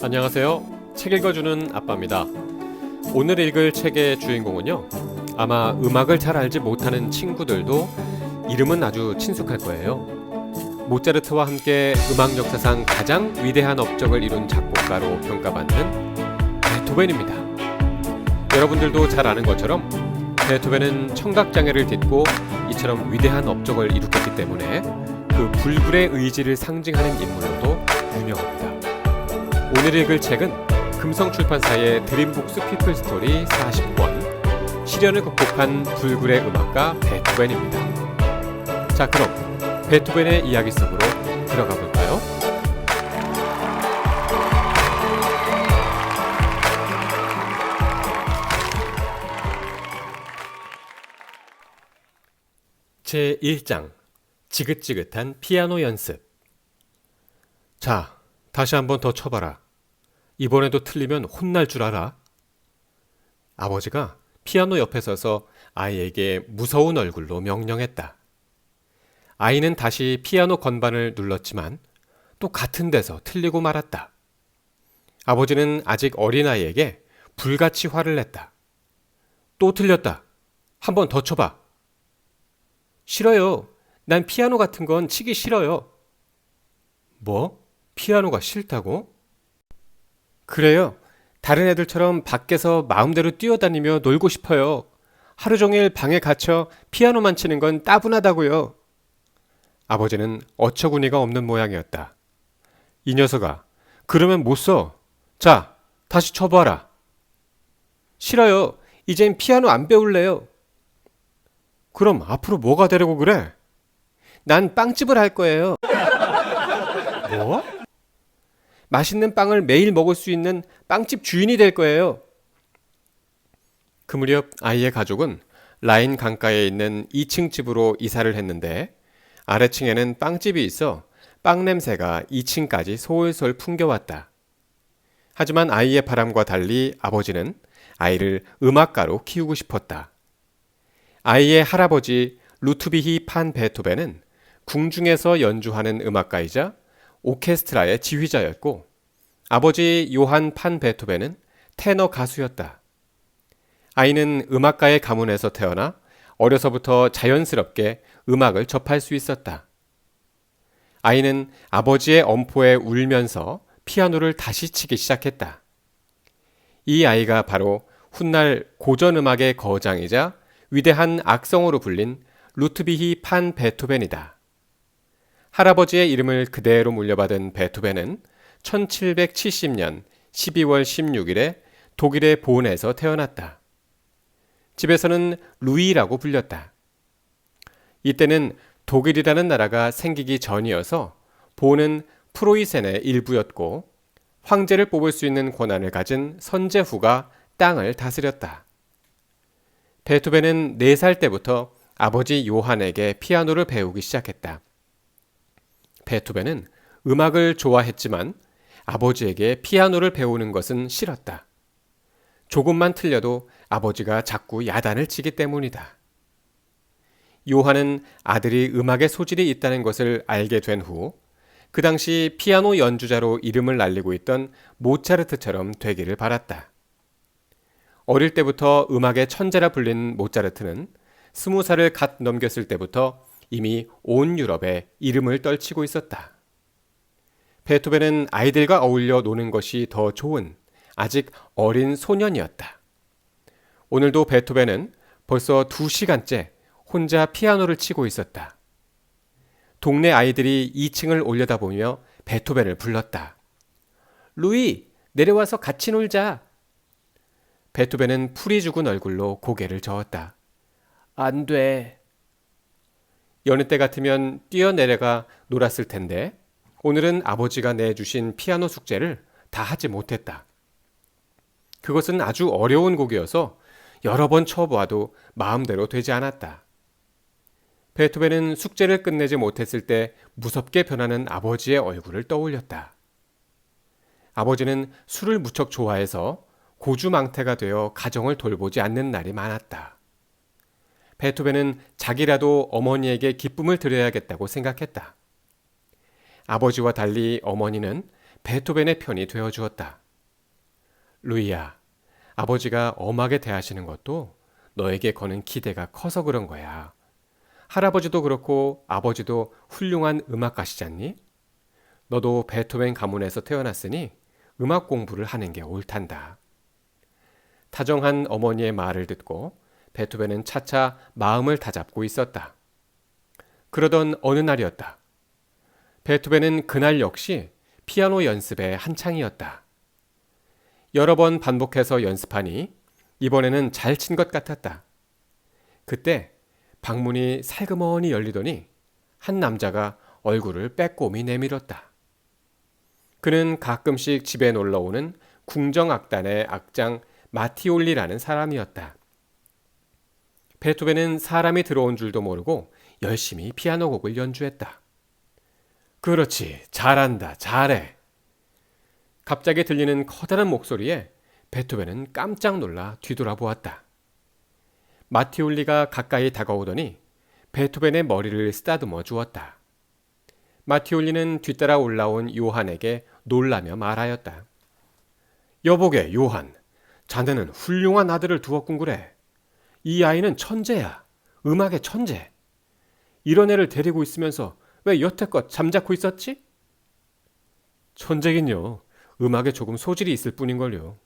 안녕하세요. 책 읽어주는 아빠입니다. 오늘 읽을 책의 주인공은요, 아마 음악을 잘 알지 못하는 친구들도 이름은 아주 친숙할 거예요. 모차르트와 함께 음악 역사상 가장 위대한 업적을 이룬 작곡가로 평가받는 베토벤입니다. 여러분들도 잘 아는 것처럼 베토벤은 청각장애를 딛고 이처럼 위대한 업적을 이룩했기 때문에 그 불굴의 의지를 상징하는 인물로도 유명합니다. 오늘 읽을 책은 금성출판사의 드림북스 피플스토리 40권 시련을 극복한 불굴의 음악가 베토벤입니다. 자, 그럼 베토벤의 이야기 속으로 들어가 볼까요? 제1장 지긋지긋한 피아노 연습. 자, 다시 한번 더 쳐봐라. 이번에도 틀리면 혼날 줄 알아? 아버지가 피아노 옆에 서서 아이에게 무서운 얼굴로 명령했다. 아이는 다시 피아노 건반을 눌렀지만 또 같은 데서 틀리고 말았다. 아버지는 아직 어린아이에게 불같이 화를 냈다. 또 틀렸다. 한 번 더 쳐봐. 싫어요. 난 피아노 같은 건 치기 싫어요. 뭐? 피아노가 싫다고? 그래요. 다른 애들처럼 밖에서 마음대로 뛰어다니며 놀고 싶어요. 하루 종일 방에 갇혀 피아노만 치는 건 따분하다고요. 아버지는 어처구니가 없는 모양이었다. 이 녀석아, 그러면 못 써. 자, 다시 쳐봐라. 싫어요. 이젠 피아노 안 배울래요. 그럼 앞으로 뭐가 되려고 그래? 난 빵집을 할 거예요. 뭐? 맛있는 빵을 매일 먹을 수 있는 빵집 주인이 될 거예요. 그 무렵 아이의 가족은 라인 강가에 있는 2층 집으로 이사를 했는데 아래층에는 빵집이 있어 빵 냄새가 2층까지 솔솔 풍겨왔다. 하지만 아이의 바람과 달리 아버지는 아이를 음악가로 키우고 싶었다. 아이의 할아버지 루트비히 판 베토벤은 궁중에서 연주하는 음악가이자 오케스트라의 지휘자였고 아버지 요한 판 베토벤은 테너 가수였다. 아이는 음악가의 가문에서 태어나 어려서부터 자연스럽게 음악을 접할 수 있었다. 아이는 아버지의 엄포에 울면서 피아노를 다시 치기 시작했다. 이 아이가 바로 훗날 고전음악의 거장이자 위대한 악성으로 불린 루트비히 판 베토벤이다. 할아버지의 이름을 그대로 물려받은 베토벤은 1770년 12월 16일에 독일의 본에서 태어났다. 집에서는 루이라고 불렸다. 이때는 독일이라는 나라가 생기기 전이어서 본은 프로이센의 일부였고 황제를 뽑을 수 있는 권한을 가진 선제후가 땅을 다스렸다. 베토벤은 4살 때부터 아버지 요한에게 피아노를 배우기 시작했다. 베토벤은 음악을 좋아했지만 아버지에게 피아노를 배우는 것은 싫었다. 조금만 틀려도 아버지가 자꾸 야단을 치기 때문이다. 요한은 아들이 음악에 소질이 있다는 것을 알게 된 후 그 당시 피아노 연주자로 이름을 날리고 있던 모차르트처럼 되기를 바랐다. 어릴 때부터 음악의 천재라 불린 모차르트는 20살을 갓 넘겼을 때부터 이미 온 유럽에 이름을 떨치고 있었다. 베토벤은 아이들과 어울려 노는 것이 더 좋은 아직 어린 소년이었다. 오늘도 베토벤은 벌써 2시간째 혼자 피아노를 치고 있었다. 동네 아이들이 2층을 올려다보며 베토벤을 불렀다. 루이, 내려와서 같이 놀자. 베토벤은 풀이 죽은 얼굴로 고개를 저었다. 안 돼. 여느 때 같으면 뛰어내려가 놀았을 텐데 오늘은 아버지가 내주신 피아노 숙제를 다 하지 못했다. 그것은 아주 어려운 곡이어서 여러 번 쳐보아도 마음대로 되지 않았다. 베토벤은 숙제를 끝내지 못했을 때 무섭게 변하는 아버지의 얼굴을 떠올렸다. 아버지는 술을 무척 좋아해서 고주망태가 되어 가정을 돌보지 않는 날이 많았다. 베토벤은 자기라도 어머니에게 기쁨을 드려야겠다고 생각했다. 아버지와 달리 어머니는 베토벤의 편이 되어 주었다. 루이야, 아버지가 엄하게 대하시는 것도 너에게 거는 기대가 커서 그런 거야. 할아버지도 그렇고 아버지도 훌륭한 음악가시잖니? 너도 베토벤 가문에서 태어났으니 음악 공부를 하는 게 옳단다. 다정한 어머니의 말을 듣고 베토벤은 차차 마음을 다잡고 있었다. 그러던 어느 날이었다. 베토벤은 그날 역시 피아노 연습에 한창이었다. 여러 번 반복해서 연습하니 이번에는 잘 친 것 같았다. 그때 방문이 살그머니 열리더니 한 남자가 얼굴을 빼꼼히 내밀었다. 그는 가끔씩 집에 놀러오는 궁정악단의 악장 마티올리라는 사람이었다. 베토벤은 사람이 들어온 줄도 모르고 열심히 피아노 곡을 연주했다. 그렇지, 잘한다, 잘해. 갑자기 들리는 커다란 목소리에 베토벤은 깜짝 놀라 뒤돌아보았다. 마티올리가 가까이 다가오더니 베토벤의 머리를 쓰다듬어 주었다. 마티올리는 뒤따라 올라온 요한에게 놀라며 말하였다. 여보게, 요한. 자네는 훌륭한 아들을 두었군 그래. 이 아이는 천재야. 음악의 천재. 이런 애를 데리고 있으면서 왜 여태껏 잠자코 있었지? 천재긴요. 음악에 조금 소질이 있을 뿐인걸요.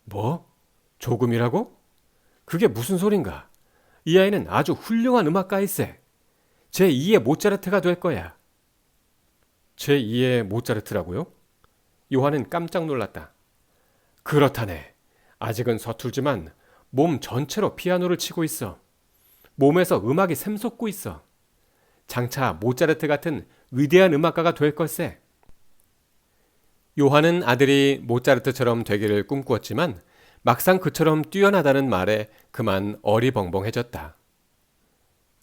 뭐? 조금이라고? 그게 무슨 소린가? 이 아이는 아주 훌륭한 음악가일세. 제2의 모차르트가 될 거야. 제2의 모차르트라고요? 요한은 깜짝 놀랐다. 그렇다네. 아직은 서툴지만 몸 전체로 피아노를 치고 있어. 몸에서 음악이 샘솟고 있어. 장차 모차르트 같은 위대한 음악가가 될 걸세. 요한은 아들이 모차르트처럼 되기를 꿈꾸었지만 막상 그처럼 뛰어나다는 말에 그만 어리벙벙해졌다.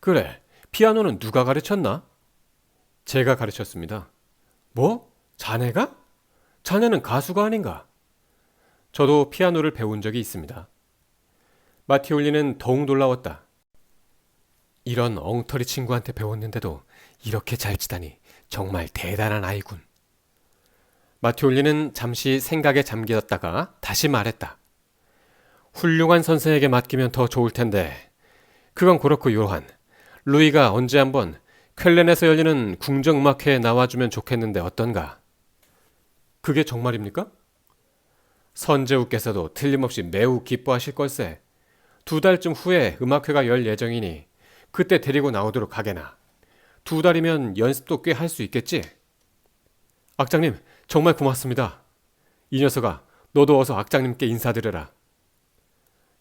그래, 피아노는 누가 가르쳤나? 제가 가르쳤습니다. 뭐? 자네가? 자네는 가수가 아닌가? 저도 피아노를 배운 적이 있습니다. 마티올리는 더욱 놀라웠다. 이런 엉터리 친구한테 배웠는데도 이렇게 잘 치다니 정말 대단한 아이군. 마티올리는 잠시 생각에 잠겼다가 다시 말했다. 훌륭한 선생에게 맡기면 더 좋을 텐데. 그건 그렇고 요한, 루이가 언제 한번 쾰른에서 열리는 궁정음악회에 나와주면 좋겠는데 어떤가? 그게 정말입니까? 선제우께서도 틀림없이 매우 기뻐하실 걸세. 2달쯤 후에 음악회가 열 예정이니 그때 데리고 나오도록 하게나. 2달이면 연습도 꽤 할 수 있겠지? 악장님, 정말 고맙습니다. 이 녀석아, 너도 어서 악장님께 인사드려라.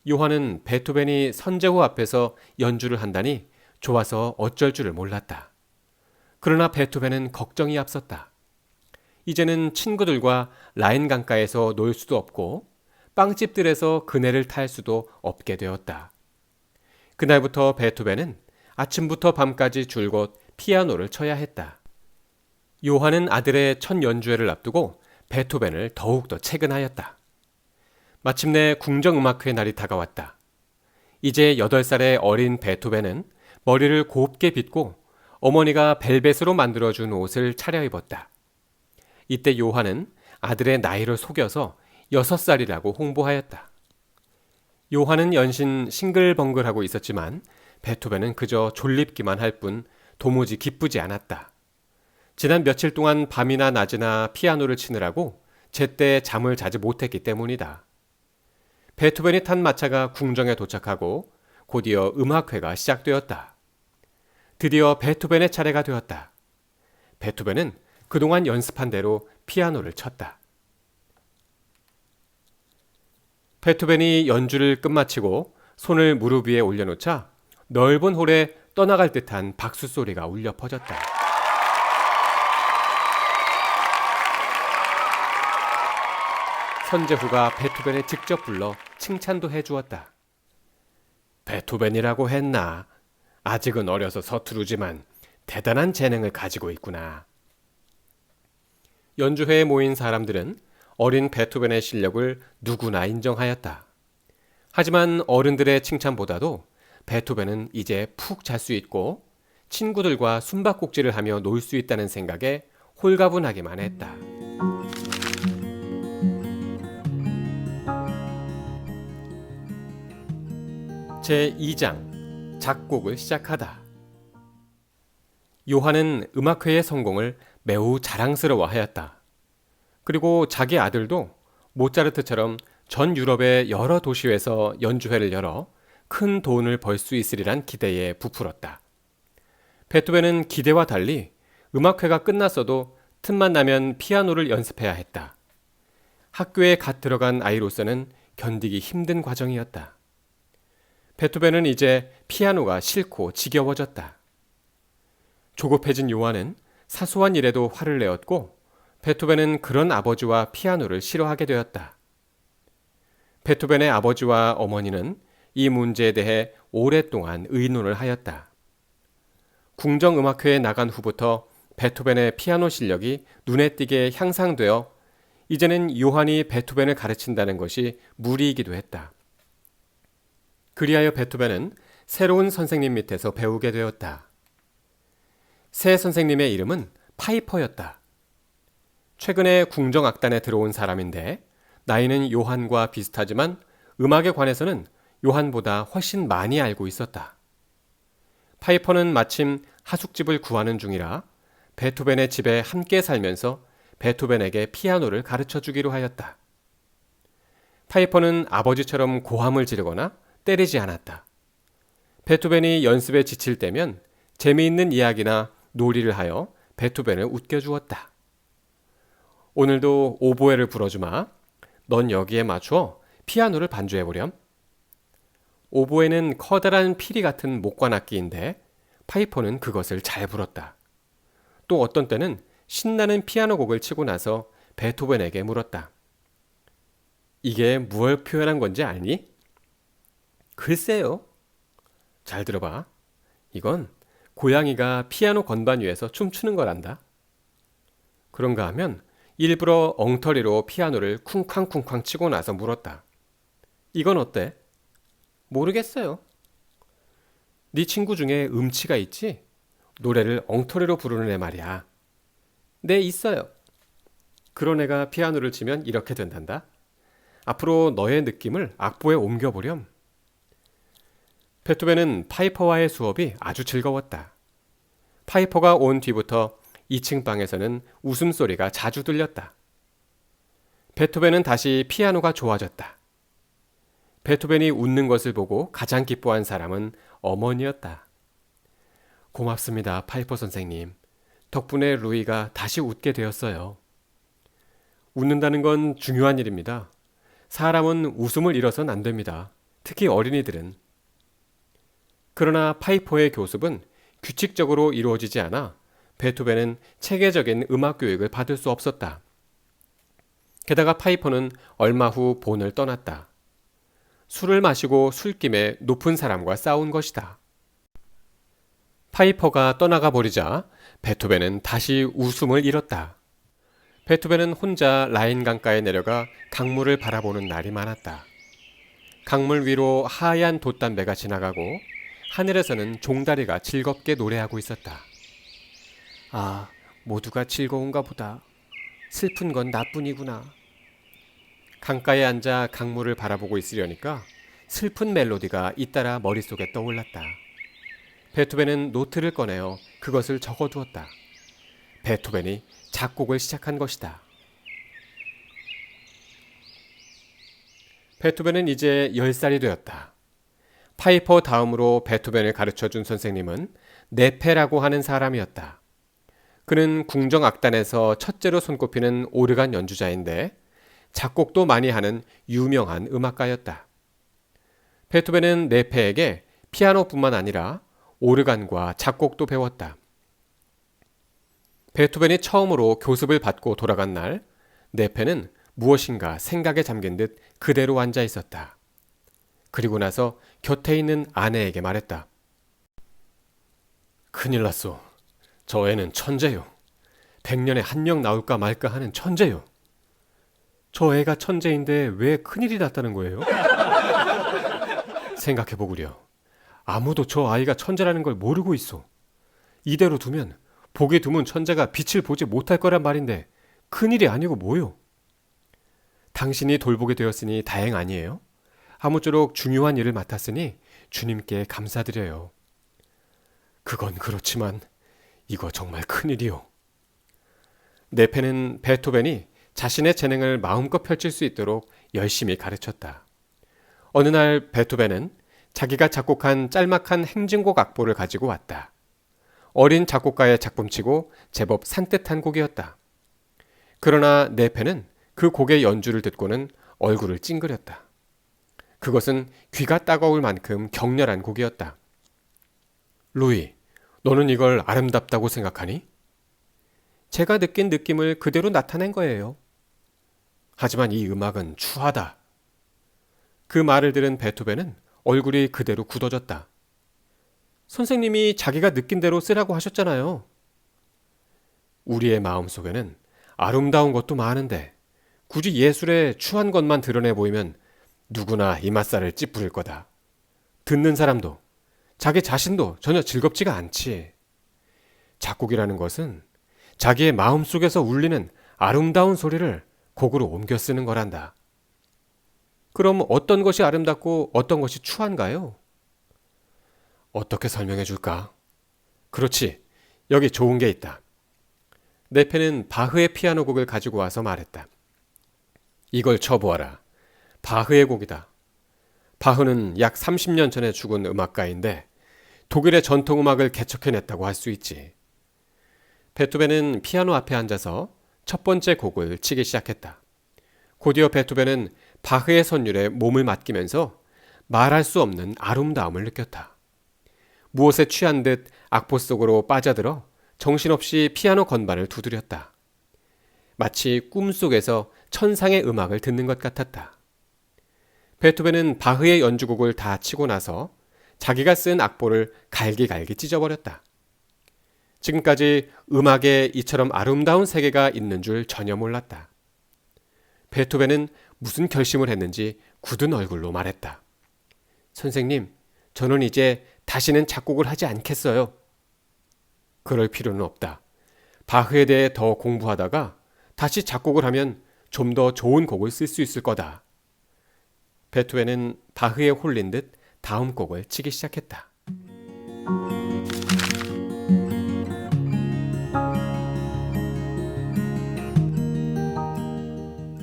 요한은 베토벤이 선제호 앞에서 연주를 한다니 좋아서 어쩔 줄을 몰랐다. 그러나 베토벤은 걱정이 앞섰다. 이제는 친구들과 라인 강가에서 놀 수도 없고 빵집들에서 그네를 탈 수도 없게 되었다. 그날부터 베토벤은 아침부터 밤까지 줄곧 피아노를 쳐야 했다. 요한은 아들의 첫 연주회를 앞두고 베토벤을 더욱더 채근하였다. 마침내 궁정음악회 날이 다가왔다. 이제 8살의 어린 베토벤은 머리를 곱게 빗고 어머니가 벨벳으로 만들어준 옷을 차려입었다. 이때 요한은 아들의 나이를 속여서 6살이라고 홍보하였다. 요한은 연신 싱글벙글하고 있었지만 베토벤은 그저 졸립기만 할 뿐 도무지 기쁘지 않았다. 지난 며칠 동안 밤이나 낮이나 피아노를 치느라고 제때 잠을 자지 못했기 때문이다. 베토벤이 탄 마차가 궁정에 도착하고 곧이어 음악회가 시작되었다. 드디어 베토벤의 차례가 되었다. 베토벤은 그동안 연습한 대로 피아노를 쳤다. 베토벤이 연주를 끝마치고 손을 무릎 위에 올려놓자 넓은 홀에 떠나갈 듯한 박수 소리가 울려 퍼졌다. 선제후가 베토벤을 직접 불러 칭찬도 해주었다. 베토벤이라고 했나? 아직은 어려서 서투르지만 대단한 재능을 가지고 있구나. 연주회에 모인 사람들은 어린 베토벤의 실력을 누구나 인정하였다. 하지만 어른들의 칭찬보다도 베토벤은 이제 푹 잘 수 있고 친구들과 숨바꼭질을 하며 놀 수 있다는 생각에 홀가분하기만 했다. 제2장 작곡을 시작하다. 요한은 음악회의 성공을 매우 자랑스러워하였다. 그리고 자기 아들도 모차르트처럼 전 유럽의 여러 도시에서 연주회를 열어 큰 돈을 벌 수 있으리란 기대에 부풀었다. 베토벤은 기대와 달리 음악회가 끝났어도 틈만 나면 피아노를 연습해야 했다. 학교에 갓 들어간 아이로서는 견디기 힘든 과정이었다. 베토벤은 이제 피아노가 싫고 지겨워졌다. 조급해진 요한은 사소한 일에도 화를 내었고 베토벤은 그런 아버지와 피아노를 싫어하게 되었다. 베토벤의 아버지와 어머니는 이 문제에 대해 오랫동안 의논을 하였다. 궁정음악회에 나간 후부터 베토벤의 피아노 실력이 눈에 띄게 향상되어 이제는 요한이 베토벤을 가르친다는 것이 무리이기도 했다. 그리하여 베토벤은 새로운 선생님 밑에서 배우게 되었다. 새 선생님의 이름은 파이퍼였다. 최근에 궁정악단에 들어온 사람인데 나이는 요한과 비슷하지만 음악에 관해서는 요한보다 훨씬 많이 알고 있었다. 파이퍼는 마침 하숙집을 구하는 중이라 베토벤의 집에 함께 살면서 베토벤에게 피아노를 가르쳐 주기로 하였다. 파이퍼는 아버지처럼 고함을 지르거나 때리지 않았다. 베토벤이 연습에 지칠 때면 재미있는 이야기나 놀이를 하여 베토벤을 웃겨주었다. 오늘도 오보에를 불어주마. 넌 여기에 맞춰 피아노를 반주해보렴. 오보에는 커다란 피리 같은 목관악기인데 파이퍼는 그것을 잘 불었다. 또 어떤 때는 신나는 피아노 곡을 치고 나서 베토벤에게 물었다. 이게 무엇을 표현한 건지 알니? 글쎄요. 잘 들어봐. 이건 고양이가 피아노 건반 위에서 춤추는 거란다. 그런가 하면 일부러 엉터리로 피아노를 쿵쾅쿵쾅 치고 나서 물었다. 이건 어때? 모르겠어요. 네 친구 중에 음치가 있지? 노래를 엉터리로 부르는 애 말이야. 네, 있어요. 그런 애가 피아노를 치면 이렇게 된단다. 앞으로 너의 느낌을 악보에 옮겨보렴. 베토벤은 파이퍼와의 수업이 아주 즐거웠다. 파이퍼가 온 뒤부터 2층 방에서는 웃음소리가 자주 들렸다. 베토벤은 다시 피아노가 좋아졌다. 베토벤이 웃는 것을 보고 가장 기뻐한 사람은 어머니였다. 고맙습니다, 파이퍼 선생님. 덕분에 루이가 다시 웃게 되었어요. 웃는다는 건 중요한 일입니다. 사람은 웃음을 잃어서는 안 됩니다. 특히 어린이들은. 그러나 파이퍼의 교습은 규칙적으로 이루어지지 않아 베토벤은 체계적인 음악 교육을 받을 수 없었다. 게다가 파이퍼는 얼마 후 본을 떠났다. 술을 마시고 술김에 높은 사람과 싸운 것이다. 파이퍼가 떠나가 버리자 베토벤은 다시 웃음을 잃었다. 베토벤은 혼자 라인 강가에 내려가 강물을 바라보는 날이 많았다. 강물 위로 하얀 돛담배가 지나가고 하늘에서는 종다리가 즐겁게 노래하고 있었다. 아, 모두가 즐거운가 보다. 슬픈 건 나뿐이구나. 강가에 앉아 강물을 바라보고 있으려니까 슬픈 멜로디가 잇따라 머릿속에 떠올랐다. 베토벤은 노트를 꺼내어 그것을 적어두었다. 베토벤이 작곡을 시작한 것이다. 베토벤은 이제 10살이 되었다. 파이퍼 다음으로 베토벤을 가르쳐준 선생님은 네페라고 하는 사람이었다. 그는 궁정악단에서 첫째로 손꼽히는 오르간 연주자인데 작곡도 많이 하는 유명한 음악가였다. 베토벤은 네페에게 피아노뿐만 아니라 오르간과 작곡도 배웠다. 베토벤이 처음으로 교습을 받고 돌아간 날, 네페는 무엇인가 생각에 잠긴 듯 그대로 앉아 있었다. 그리고 나서 곁에 있는 아내에게 말했다. 큰일 났소. 저 애는 천재요. 100년에 한 명 나올까 말까 하는 천재요. 저 애가 천재인데 왜 큰일이 났다는 거예요? 생각해보구려. 아무도 저 아이가 천재라는 걸 모르고 있어. 이대로 두면 보기 드문 천재가 빛을 보지 못할 거란 말인데 큰일이 아니고 뭐요? 당신이 돌보게 되었으니 다행 아니에요? 아무쪼록 중요한 일을 맡았으니 주님께 감사드려요. 그건 그렇지만 이거 정말 큰일이요. 네페는 베토벤이 자신의 재능을 마음껏 펼칠 수 있도록 열심히 가르쳤다. 어느 날 베토벤은 자기가 작곡한 짤막한 행진곡 악보를 가지고 왔다. 어린 작곡가의 작품치고 제법 산뜻한 곡이었다. 그러나 네페는 그 곡의 연주를 듣고는 얼굴을 찡그렸다. 그것은 귀가 따가울 만큼 격렬한 곡이었다. 루이, 너는 이걸 아름답다고 생각하니? 제가 느낀 느낌을 그대로 나타낸 거예요. 하지만 이 음악은 추하다. 그 말을 들은 베토벤은 얼굴이 그대로 굳어졌다. 선생님이 자기가 느낀 대로 쓰라고 하셨잖아요. 우리의 마음속에는 아름다운 것도 많은데 굳이 예술의 추한 것만 드러내 보이면 누구나 이맛살을 찌푸릴 거다. 듣는 사람도 자기 자신도 전혀 즐겁지가 않지. 작곡이라는 것은 자기의 마음속에서 울리는 아름다운 소리를 곡으로 옮겨 쓰는 거란다. 그럼 어떤 것이 아름답고 어떤 것이 추한가요? 어떻게 설명해 줄까? 그렇지, 여기 좋은 게 있다. 네페는 바흐의 피아노 곡을 가지고 와서 말했다. 이걸 쳐보아라. 바흐의 곡이다. 바흐는 약 30년 전에 죽은 음악가인데 독일의 전통음악을 개척해냈다고 할 수 있지. 베토벤은 피아노 앞에 앉아서 첫 번째 곡을 치기 시작했다. 곧이어 베토벤은 바흐의 선율에 몸을 맡기면서 말할 수 없는 아름다움을 느꼈다. 무엇에 취한 듯 악보 속으로 빠져들어 정신없이 피아노 건반을 두드렸다. 마치 꿈속에서 천상의 음악을 듣는 것 같았다. 베토벤은 바흐의 연주곡을 다 치고 나서 자기가 쓴 악보를 갈기갈기 찢어버렸다. 지금까지 음악에 이처럼 아름다운 세계가 있는 줄 전혀 몰랐다. 베토벤은 무슨 결심을 했는지 굳은 얼굴로 말했다. 선생님, 저는 이제 다시는 작곡을 하지 않겠어요. 그럴 필요는 없다. 바흐에 대해 더 공부하다가 다시 작곡을 하면 좀 더 좋은 곡을 쓸 수 있을 거다. 베토벤은 바흐에 홀린 듯 다음 곡을 치기 시작했다.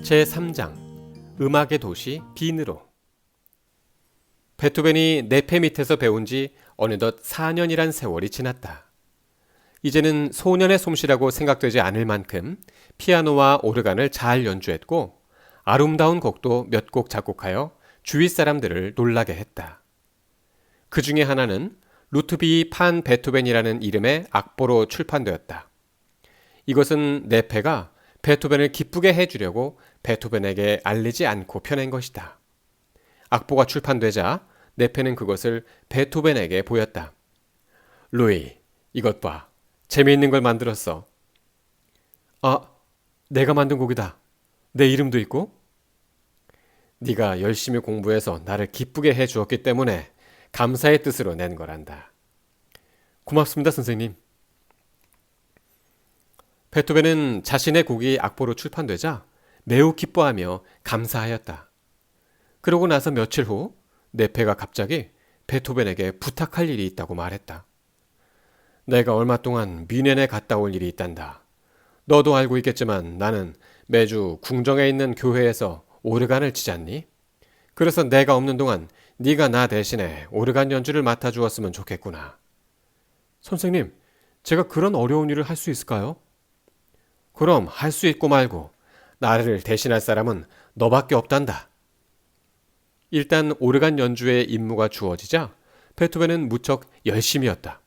제3장 음악의 도시 빈으로. 베토벤이 네페 밑에서 배운 지 어느덧 4년이란 세월이 지났다. 이제는 소년의 솜씨라고 생각되지 않을 만큼 피아노와 오르간을 잘 연주했고 아름다운 곡도 몇 곡 작곡하여 주위 사람들을 놀라게 했다. 그 중에 하나는 루트비 판 베토벤이라는 이름의 악보로 출판되었다. 이것은 네페가 베토벤을 기쁘게 해주려고 베토벤에게 알리지 않고 펴낸 것이다. 악보가 출판되자 네페는 그것을 베토벤에게 보였다. 루이, 이것 봐. 재미있는 걸 만들었어. 아, 내가 만든 곡이다. 내 이름도 있고? 네가 열심히 공부해서 나를 기쁘게 해주었기 때문에 감사의 뜻으로 낸 거란다. 고맙습니다, 선생님. 베토벤은 자신의 곡이 악보로 출판되자 매우 기뻐하며 감사하였다. 그러고 나서 며칠 후 네페가 갑자기 베토벤에게 부탁할 일이 있다고 말했다. 내가 얼마 동안 뮌헨에 갔다 올 일이 있단다. 너도 알고 있겠지만 나는 매주 궁정에 있는 교회에서 오르간을 치잖니? 그래서 내가 없는 동안 네가 나 대신에 오르간 연주를 맡아주었으면 좋겠구나. 선생님, 제가 그런 어려운 일을 할 수 있을까요? 그럼 할 수 있고 말고 나를 대신할 사람은 너밖에 없단다. 일단 오르간 연주의 임무가 주어지자 베토벤은 무척 열심이었다.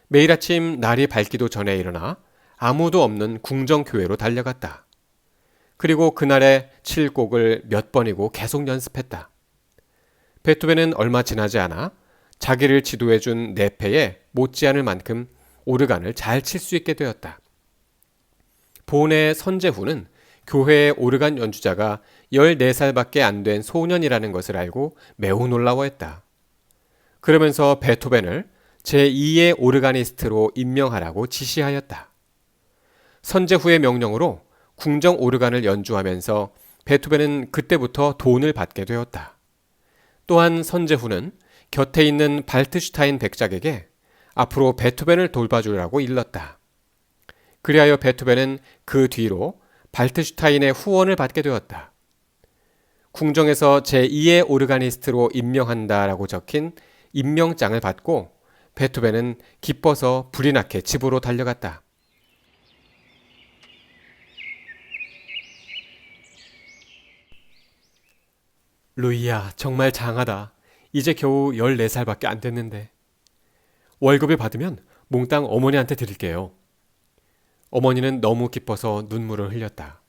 매일 아침 날이 밝기도 전에 일어나 아무도 없는 궁정교회로 달려갔다. 그리고 그날의 칠 곡을 몇 번이고 계속 연습했다. 베토벤은 얼마 지나지 않아 자기를 지도해준 네페에 못지않을 만큼 오르간을 잘 칠 수 있게 되었다. 본의 선제후는 교회의 오르간 연주자가 14살밖에 안 된 소년이라는 것을 알고 매우 놀라워했다. 그러면서 베토벤을 제2의 오르가니스트로 임명하라고 지시하였다. 선제후의 명령으로 궁정 오르간을 연주하면서 베토벤은 그때부터 돈을 받게 되었다. 또한 선제후는 곁에 있는 발트슈타인 백작에게 앞으로 베토벤을 돌봐주라고 일렀다. 그리하여 베토벤은 그 뒤로 발트슈타인의 후원을 받게 되었다. 궁정에서 제2의 오르가니스트로 임명한다라고 적힌 임명장을 받고 베토벤은 기뻐서 불이 나게 집으로 달려갔다. 루이야, 정말 장하다. 이제 겨우 14살밖에 안 됐는데. 월급을 받으면 몽땅 어머니한테 드릴게요. 어머니는 너무 기뻐서 눈물을 흘렸다.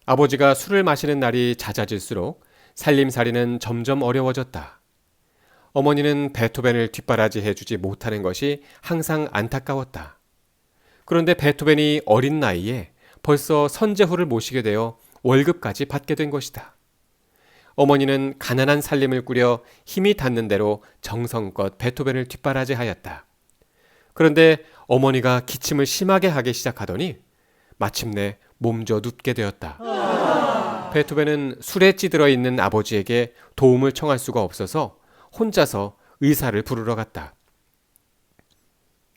아버지가 술을 마시는 날이 잦아질수록 살림살이는 점점 어려워졌다. 어머니는 베토벤을 뒷바라지해주지 못하는 것이 항상 안타까웠다. 그런데 베토벤이 어린 나이에 벌써 선제후를 모시게 되어 월급까지 받게 된 것이다. 어머니는 가난한 살림을 꾸려 힘이 닿는 대로 정성껏 베토벤을 뒷바라지하였다. 그런데 어머니가 기침을 심하게 하기 시작하더니 마침내 몸져 눕게 되었다. 베토벤은 술에 찌들어 있는 아버지에게 도움을 청할 수가 없어서 혼자서 의사를 부르러 갔다.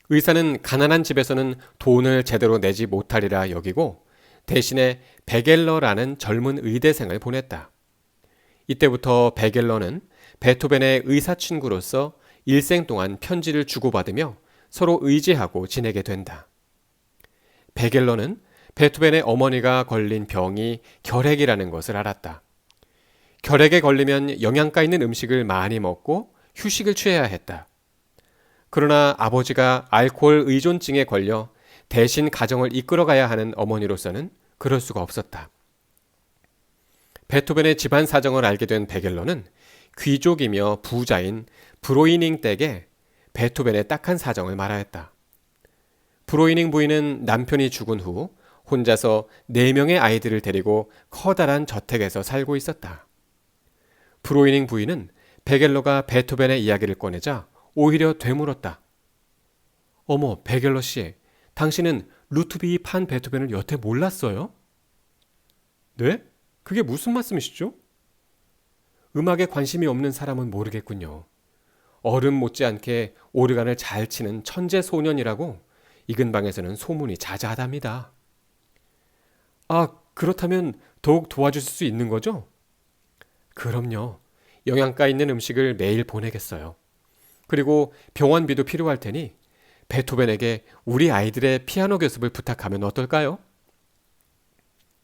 의사는 가난한 집에서는 돈을 제대로 내지 못하리라 여기고 대신에 베겔러라는 젊은 의대생을 보냈다. 이때부터 베겔러는 베토벤의 의사 친구로서 일생 동안 편지를 주고받으며 서로 의지하고 지내게 된다. 베겔러는 베토벤의 어머니가 걸린 병이 결핵이라는 것을 알았다. 결핵에 걸리면 영양가 있는 음식을 많이 먹고 휴식을 취해야 했다. 그러나 아버지가 알코올 의존증에 걸려 대신 가정을 이끌어가야 하는 어머니로서는 그럴 수가 없었다. 베토벤의 집안 사정을 알게 된 베겔러는 귀족이며 부자인 브로이닝 댁에 베토벤의 딱한 사정을 말하였다. 브로이닝 부인은 남편이 죽은 후 혼자서 4명의 아이들을 데리고 커다란 저택에서 살고 있었다. 브로이닝 부인은 베겔러가 베토벤의 이야기를 꺼내자 오히려 되물었다. 어머, 베겔러 씨, 당신은 루트비히 판 베토벤을 여태 몰랐어요? 네? 그게 무슨 말씀이시죠? 음악에 관심이 없는 사람은 모르겠군요. 어른 못지않게 오르간을 잘 치는 천재 소년이라고 이 근방에서는 소문이 자자하답니다. 아, 그렇다면 더욱 도와주실 수 있는 거죠? 그럼요. 영양가 있는 음식을 매일 보내겠어요. 그리고 병원비도 필요할 테니 베토벤에게 우리 아이들의 피아노 교습을 부탁하면 어떨까요?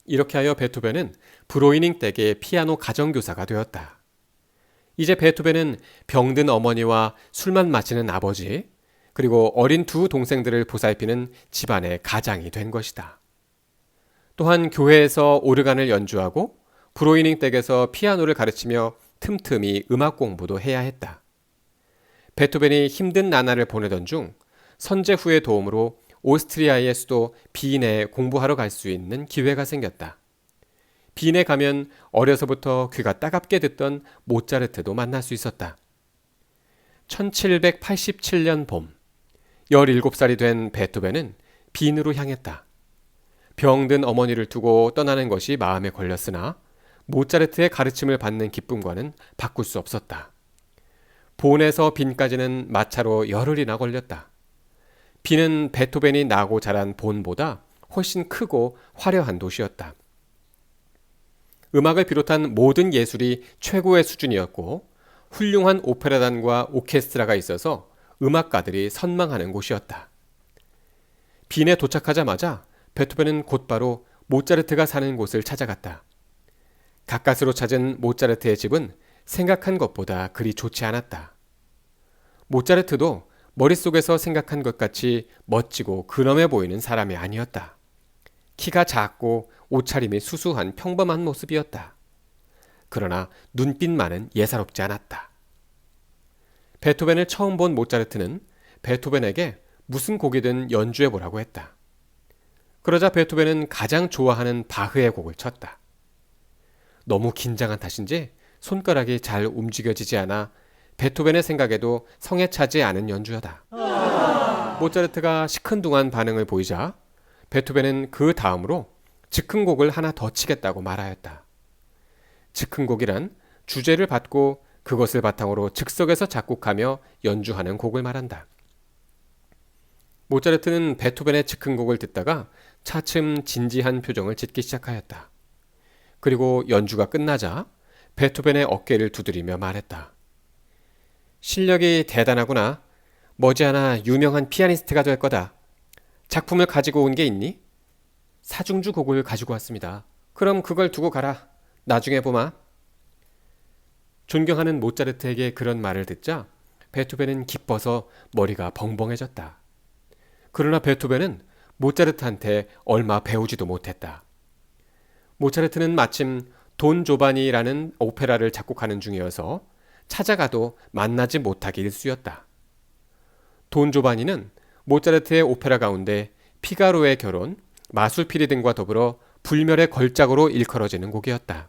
이렇게 하여 베토벤은 브로이닝 댁의 피아노 가정교사가 되었다. 이제 베토벤은 병든 어머니와 술만 마시는 아버지, 그리고 어린 2 동생들을 보살피는 집안의 가장이 된 것이다. 또한 교회에서 오르간을 연주하고 브로이닝 댁에서 피아노를 가르치며 틈틈이 음악 공부도 해야 했다. 베토벤이 힘든 나날을 보내던 중 선제후의 도움으로 오스트리아의 수도 빈에 공부하러 갈 수 있는 기회가 생겼다. 빈에 가면 어려서부터 귀가 따갑게 듣던 모차르트도 만날 수 있었다. 1787년 봄, 17살이 된 베토벤은 빈으로 향했다. 병든 어머니를 두고 떠나는 것이 마음에 걸렸으나 모차르트의 가르침을 받는 기쁨과는 바꿀 수 없었다. 본에서 빈까지는 마차로 열흘이나 걸렸다. 빈은 베토벤이 나고 자란 본보다 훨씬 크고 화려한 도시였다. 음악을 비롯한 모든 예술이 최고의 수준이었고 훌륭한 오페라단과 오케스트라가 있어서 음악가들이 선망하는 곳이었다. 빈에 도착하자마자 베토벤은 곧바로 모차르트가 사는 곳을 찾아갔다. 가까스로 찾은 모차르트의 집은 생각한 것보다 그리 좋지 않았다. 모차르트도 머릿속에서 생각한 것 같이 멋지고 근엄해 보이는 사람이 아니었다. 키가 작고 옷차림이 수수한 평범한 모습이었다. 그러나 눈빛만은 예사롭지 않았다. 베토벤을 처음 본 모차르트는 베토벤에게 무슨 곡이든 연주해보라고 했다. 그러자 베토벤은 가장 좋아하는 바흐의 곡을 쳤다. 너무 긴장한 탓인지 손가락이 잘 움직여지지 않아 베토벤의 생각에도 성에 차지 않은 연주였다. 모차르트가 시큰둥한 반응을 보이자 베토벤은 그 다음으로 즉흥곡을 하나 더 치겠다고 말하였다. 즉흥곡이란 주제를 받고 그것을 바탕으로 즉석에서 작곡하며 연주하는 곡을 말한다. 모차르트는 베토벤의 즉흥곡을 듣다가 차츰 진지한 표정을 짓기 시작하였다. 그리고 연주가 끝나자 베토벤의 어깨를 두드리며 말했다. 실력이 대단하구나. 머지않아 유명한 피아니스트가 될 거다. 작품을 가지고 온 게 있니? 사중주 곡을 가지고 왔습니다. 그럼 그걸 두고 가라. 나중에 보마. 존경하는 모차르트에게 그런 말을 듣자 베토벤은 기뻐서 머리가 벙벙해졌다. 그러나 베토벤은 모차르트한테 얼마 배우지도 못했다. 모차르트는 마침 돈 조바니라는 오페라를 작곡하는 중이어서 찾아가도 만나지 못하기 일쑤였다. 돈 조바니는 모차르트의 오페라 가운데 피가로의 결혼, 마술피리 등과 더불어 불멸의 걸작으로 일컬어지는 곡이었다.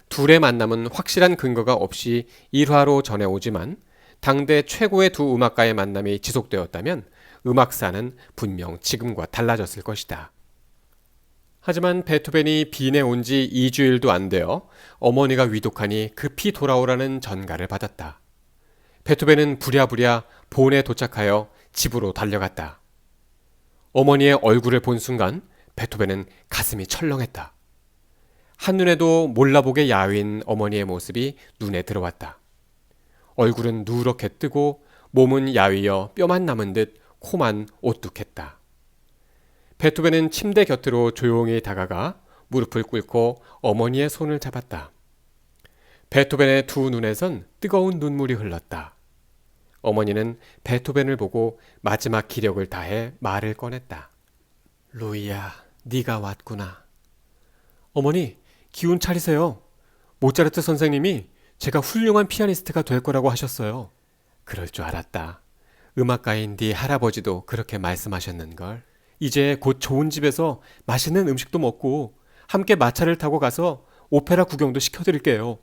둘의 만남은 확실한 근거가 없이 일화로 전해오지만 당대 최고의 두 음악가의 만남이 지속되었다면 음악사는 분명 지금과 달라졌을 것이다. 하지만 베토벤이 빈에 온 지 2주일도 안 되어 어머니가 위독하니 급히 돌아오라는 전가를 받았다. 베토벤은 부랴부랴 본에 도착하여 집으로 달려갔다. 어머니의 얼굴을 본 순간 베토벤은 가슴이 철렁했다. 한눈에도 몰라보게 야윈 어머니의 모습이 눈에 들어왔다. 얼굴은 누렇게 뜨고 몸은 야위어 뼈만 남은 듯 코만 오뚝했다. 베토벤은 침대 곁으로 조용히 다가가 무릎을 꿇고 어머니의 손을 잡았다. 베토벤의 두 눈에선 뜨거운 눈물이 흘렀다. 어머니는 베토벤을 보고 마지막 기력을 다해 말을 꺼냈다. 루이야, 네가 왔구나. 어머니, 기운 차리세요. 모차르트 선생님이 제가 훌륭한 피아니스트가 될 거라고 하셨어요. 그럴 줄 알았다. 음악가인 네 할아버지도 그렇게 말씀하셨는걸. 이제 곧 좋은 집에서 맛있는 음식도 먹고 함께 마차를 타고 가서 오페라 구경도 시켜드릴게요.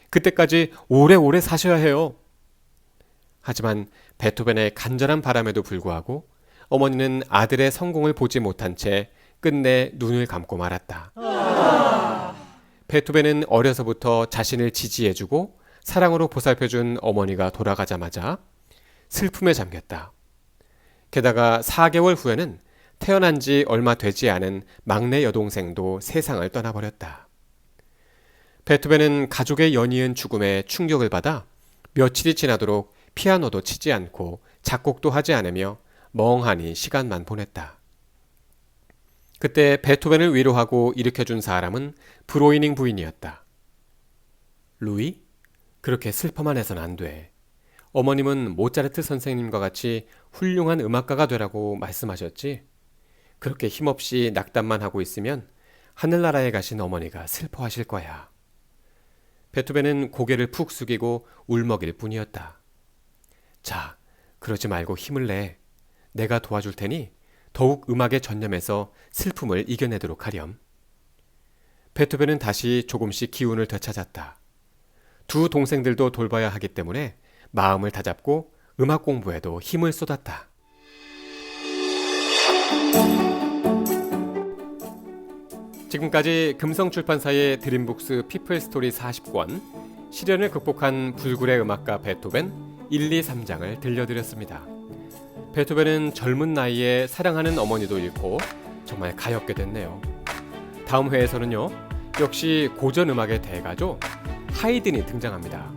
그때까지 오래오래 사셔야 해요. 하지만 베토벤의 간절한 바람에도 불구하고 어머니는 아들의 성공을 보지 못한 채 끝내 눈을 감고 말았다. 베토벤은 어려서부터 자신을 지지해주고 사랑으로 보살펴준 어머니가 돌아가자마자 슬픔에 잠겼다. 게다가 4개월 후에는 태어난 지 얼마 되지 않은 막내 여동생도 세상을 떠나버렸다. 베토벤은 가족의 연이은 죽음에 충격을 받아 며칠이 지나도록 피아노도 치지 않고 작곡도 하지 않으며 멍하니 시간만 보냈다. 그때 베토벤을 위로하고 일으켜준 사람은 브로이닝 부인이었다. 루이? 그렇게 슬퍼만 해선 안 돼. 어머님은 모차르트 선생님과 같이 훌륭한 음악가가 되라고 말씀하셨지? 그렇게 힘없이 낙담만 하고 있으면 하늘나라에 가신 어머니가 슬퍼하실 거야. 베토벤은 고개를 푹 숙이고 울먹일 뿐이었다. 자, 그러지 말고 힘을 내. 내가 도와줄 테니 더욱 음악에 전념해서 슬픔을 이겨내도록 하렴. 베토벤은 다시 조금씩 기운을 되찾았다. 두 동생들도 돌봐야 하기 때문에 마음을 다잡고 음악 공부에도 힘을 쏟았다. 지금까지 금성출판사의 드림북스 피플스토리 40권 시련을 극복한 불굴의 음악가 베토벤 1, 2, 3장을 들려드렸습니다. 베토벤은 젊은 나이에 사랑하는 어머니도 잃고 정말 가엾게 됐네요. 다음 회에서는요, 역시 고전 음악의 대가죠, 하이든이 등장합니다.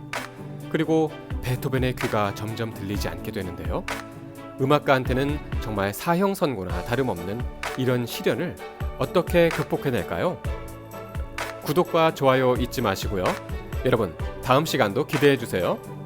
그리고 베토벤의 귀가 점점 들리지 않게 되는데요. 음악가한테는 정말 사형선고나 다름없는 이런 시련을 어떻게 극복해낼까요? 구독과 좋아요 잊지 마시고요. 여러분, 다음 시간도 기대해주세요.